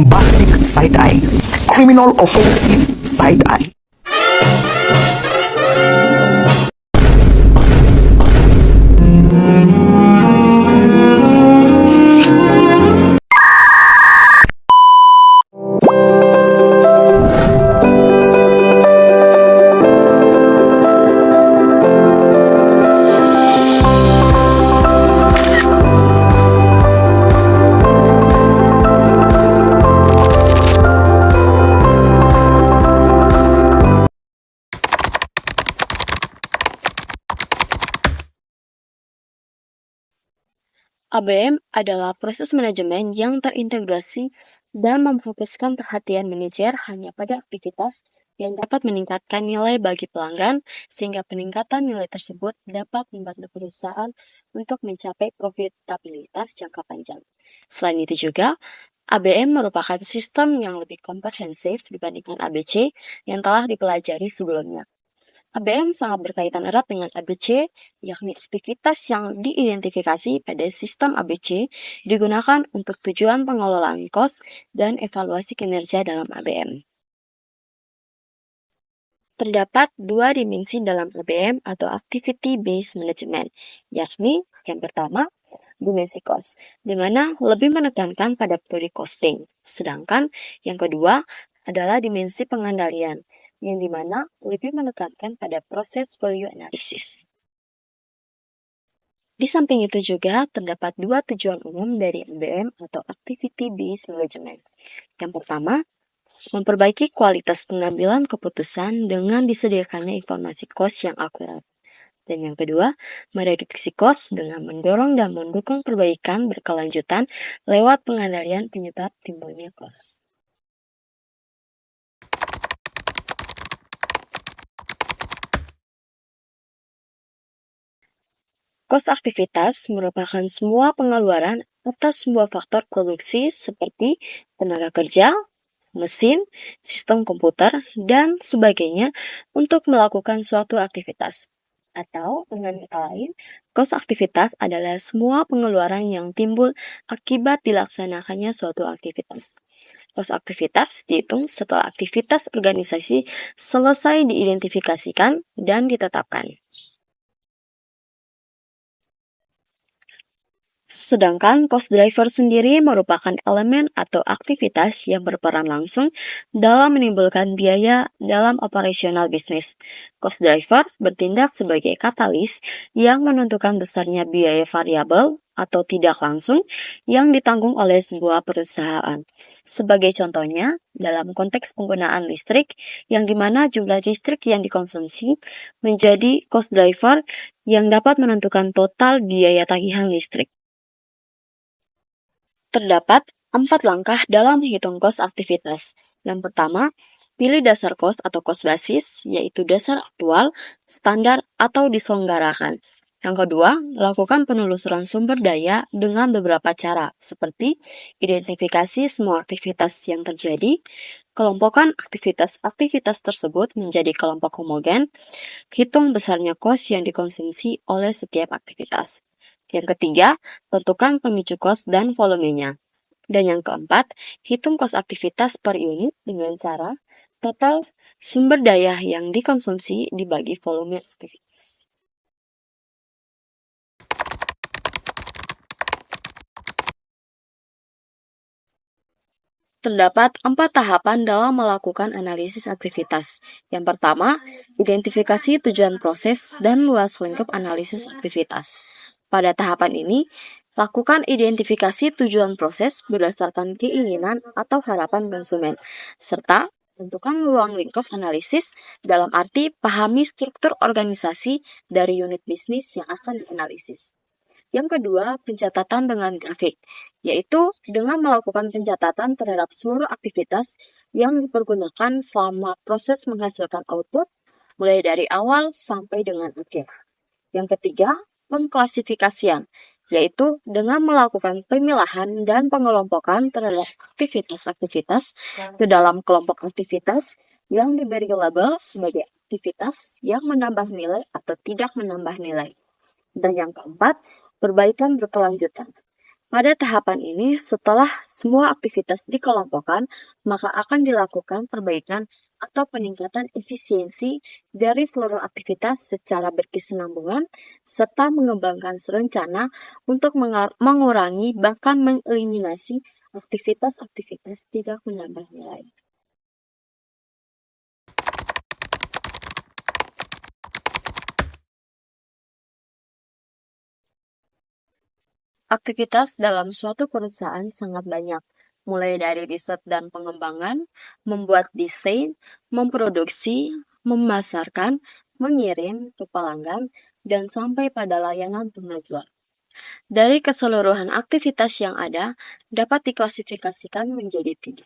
bombastic side-eye, criminal offensive side-eye. ABM adalah proses manajemen yang terintegrasi dan memfokuskan perhatian manajer hanya pada aktivitas yang dapat meningkatkan nilai bagi pelanggan, sehingga peningkatan nilai tersebut dapat membantu perusahaan untuk mencapai profitabilitas jangka panjang. Selain itu juga, ABM merupakan sistem yang lebih komprehensif dibandingkan ABC yang telah dipelajari sebelumnya. ABM sangat berkaitan erat dengan ABC, yakni aktivitas yang diidentifikasi pada sistem ABC digunakan untuk tujuan pengelolaan kos dan evaluasi kinerja dalam ABM. Terdapat dua dimensi dalam ABM atau Activity Based Management, yakni yang pertama, dimensi cost, di mana lebih menekankan pada teori costing. Sedangkan yang kedua adalah dimensi pengendalian, yang dimana lebih menekankan pada proses value analysis. Di samping itu juga terdapat dua tujuan umum dari ABM atau Activity Based Management. Yang pertama, memperbaiki kualitas pengambilan keputusan dengan disediakannya informasi cost yang akurat. Dan yang kedua, mereduksi cost dengan mendorong dan mendukung perbaikan berkelanjutan lewat pengendalian penyebab timbulnya cost. Kos aktivitas merupakan semua pengeluaran atas semua faktor produksi seperti tenaga kerja, mesin, sistem komputer, dan sebagainya untuk melakukan suatu aktivitas. Atau dengan kata lain, kos aktivitas adalah semua pengeluaran yang timbul akibat dilaksanakannya suatu aktivitas. Kos aktivitas dihitung setelah aktivitas organisasi selesai diidentifikasikan dan ditetapkan. Sedangkan cost driver sendiri merupakan elemen atau aktivitas yang berperan langsung dalam menimbulkan biaya dalam operasional bisnis. Cost driver bertindak sebagai katalis yang menentukan besarnya biaya variabel atau tidak langsung yang ditanggung oleh sebuah perusahaan. Sebagai contohnya, dalam konteks penggunaan listrik, yang dimana jumlah listrik yang dikonsumsi menjadi cost driver yang dapat menentukan total biaya tagihan listrik. Terdapat 4 langkah dalam menghitung kos aktivitas. Yang pertama, pilih dasar kos atau kos basis, yaitu dasar aktual, standar, atau diselenggarakan. Yang kedua, lakukan penelusuran sumber daya dengan beberapa cara, seperti identifikasi semua aktivitas yang terjadi, kelompokkan aktivitas-aktivitas tersebut menjadi kelompok homogen, hitung besarnya kos yang dikonsumsi oleh setiap aktivitas. Yang ketiga, tentukan pemicu kos dan volumenya. Dan yang keempat, hitung kos aktivitas per unit dengan cara total sumber daya yang dikonsumsi dibagi volume aktivitas. Terdapat 4 tahapan dalam melakukan analisis aktivitas. Yang pertama, identifikasi tujuan proses dan luas lingkup analisis aktivitas. Pada tahapan ini, lakukan identifikasi tujuan proses berdasarkan keinginan atau harapan konsumen, serta tentukan ruang lingkup analisis dalam arti pahami struktur organisasi dari unit bisnis yang akan dianalisis. Yang kedua, pencatatan dengan grafik, yaitu dengan melakukan pencatatan terhadap seluruh aktivitas yang dipergunakan selama proses menghasilkan output, mulai dari awal sampai dengan akhir. Yang ketiga, pengklasifikasian, yaitu dengan melakukan pemilahan dan pengelompokan terhadap aktivitas-aktivitas ke dalam kelompok aktivitas yang diberi label sebagai aktivitas yang menambah nilai atau tidak menambah nilai. Dan yang keempat, perbaikan berkelanjutan. Pada tahapan ini, setelah semua aktivitas dikelompokkan, maka akan dilakukan perbaikan atau peningkatan efisiensi dari seluruh aktivitas secara berkesinambungan, serta mengembangkan serencana untuk mengurangi bahkan mengeliminasi aktivitas-aktivitas tidak menambah nilai. Aktivitas dalam suatu perusahaan sangat banyak, mulai dari riset dan pengembangan, membuat desain, memproduksi, memasarkan, mengirim ke pelanggan, dan sampai pada layanan pengajuan. Dari keseluruhan aktivitas yang ada, dapat diklasifikasikan menjadi 3.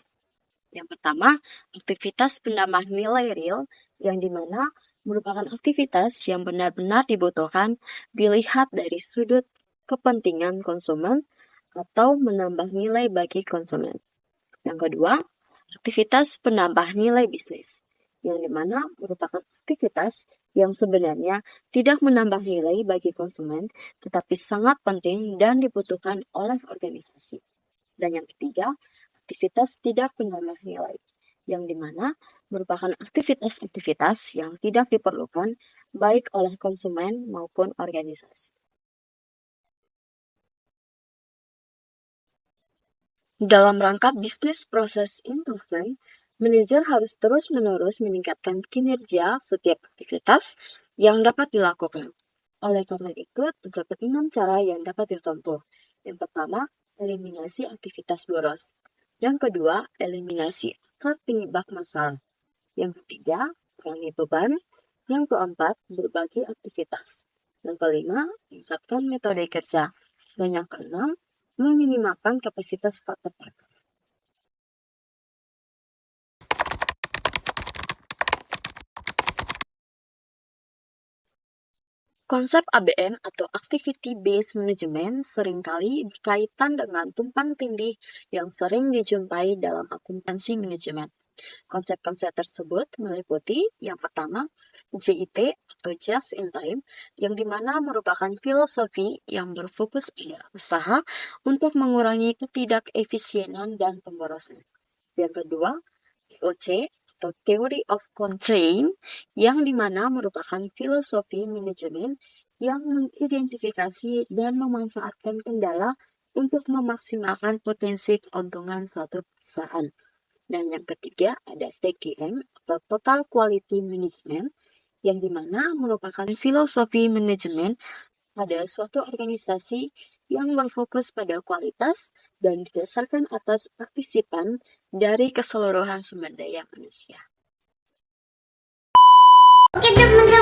Yang pertama, aktivitas penambah nilai real, yang dimana merupakan aktivitas yang benar-benar dibutuhkan dilihat dari sudut kepentingan konsumen atau menambah nilai bagi konsumen. Yang kedua, aktivitas penambah nilai bisnis, yang dimana merupakan aktivitas yang sebenarnya tidak menambah nilai bagi konsumen, tetapi sangat penting dan dibutuhkan oleh organisasi. Dan yang ketiga, aktivitas tidak penambah nilai, yang dimana merupakan aktivitas-aktivitas yang tidak diperlukan baik oleh konsumen maupun organisasi. Dalam rangka bisnis proses improvement, manajer harus terus-menerus meningkatkan kinerja setiap aktivitas yang dapat dilakukan. Oleh karena itu, terdapat 6 cara yang dapat ditempuh. Yang pertama, eliminasi aktivitas boros. Yang kedua, eliminasi akar penyebab masalah. Yang ketiga, kurangi beban. Yang keempat, berbagi aktivitas. Yang kelima, tingkatkan metode kerja. Dan yang keenam, meminimalkan kapasitas tak terpakai. Konsep ABM atau Activity Based Management seringkali berkaitan dengan tumpang tindih yang sering dijumpai dalam akuntansi manajemen. Konsep-konsep tersebut meliputi yang pertama, JIT atau Just in Time, yang dimana merupakan filosofi yang berfokus pada usaha untuk mengurangi ketidakefisienan dan pemborosan. Yang kedua, TOC atau Theory of Constraint, yang dimana merupakan filosofi manajemen yang mengidentifikasi dan memanfaatkan kendala untuk memaksimalkan potensi keuntungan suatu perusahaan. Dan yang ketiga ada TQM atau Total Quality Management, yang dimana merupakan filosofi manajemen pada suatu organisasi yang berfokus pada kualitas dan didasarkan atas partisipan dari keseluruhan sumber daya manusia. Oke teman-teman.